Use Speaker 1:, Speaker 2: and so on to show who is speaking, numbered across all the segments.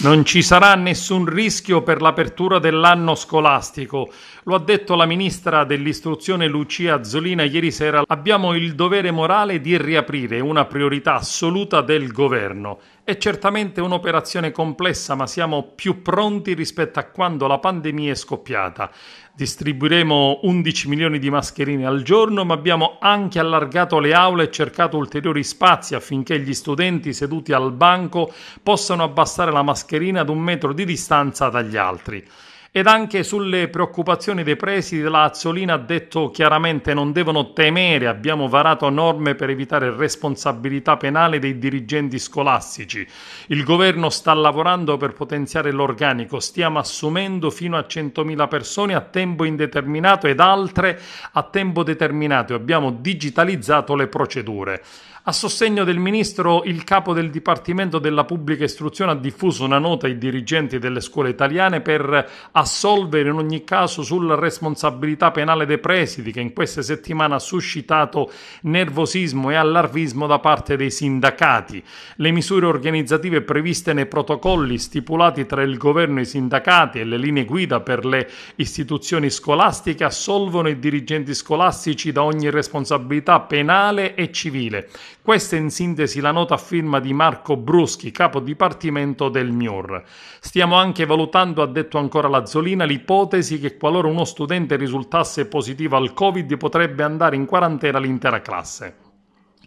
Speaker 1: Non ci sarà nessun rischio per l'apertura dell'anno scolastico. Lo ha detto la ministra dell'istruzione Lucia Azzolina ieri sera. Abbiamo il dovere morale di riaprire, una priorità assoluta del governo. È certamente un'operazione complessa, ma siamo più pronti rispetto a quando la pandemia è scoppiata. Distribuiremo 11 milioni di mascherine al giorno, ma abbiamo anche allargato le aule e cercato ulteriori spazi affinché gli studenti seduti al banco possano abbassare la mascherina ad 1 metro di distanza dagli altri. Ed anche sulle preoccupazioni dei presidi, la Azzolina ha detto chiaramente non devono temere, abbiamo varato norme per evitare responsabilità penale dei dirigenti scolastici. Il governo sta lavorando per potenziare l'organico, stiamo assumendo fino a 100.000 persone a tempo indeterminato ed altre a tempo determinato e abbiamo digitalizzato le procedure. A sostegno del ministro, il capo del Dipartimento della Pubblica Istruzione ha diffuso una nota ai dirigenti delle scuole italiane per assolvere in ogni caso sulla responsabilità penale dei presidi, che in queste settimane ha suscitato nervosismo e allarmismo da parte dei sindacati. Le misure organizzative previste nei protocolli stipulati tra il governo e i sindacati e le linee guida per le istituzioni scolastiche assolvono i dirigenti scolastici da ogni responsabilità penale e civile. Questa è in sintesi la nota a firma di Marco Bruschi, capo dipartimento del MIUR. Stiamo anche valutando, ha detto ancora l'Azzolina, l'ipotesi che qualora uno studente risultasse positivo al Covid potrebbe andare in quarantena l'intera classe.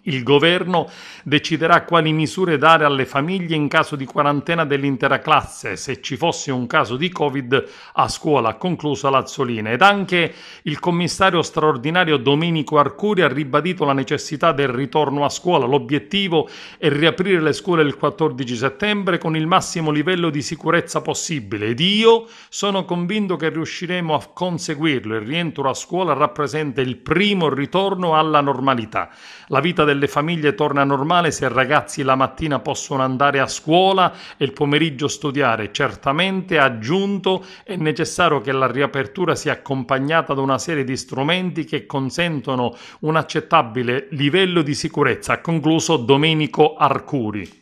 Speaker 1: Il governo deciderà quali misure dare alle famiglie in caso di quarantena dell'intera classe, se ci fosse un caso di Covid a scuola, ha concluso l'Azzolina. Ed anche il commissario straordinario Domenico Arcuri ha ribadito la necessità del ritorno a scuola. L'obiettivo è riaprire le scuole il 14 settembre con il massimo livello di sicurezza possibile ed io sono convinto che riusciremo a conseguirlo. Il rientro a scuola rappresenta il primo ritorno alla normalità. La vita delle famiglie torna normale se i ragazzi la mattina possono andare a scuola e il pomeriggio studiare. Certamente, ha aggiunto, è necessario che la riapertura sia accompagnata da una serie di strumenti che consentono un accettabile livello di sicurezza, ha concluso Domenico Arcuri.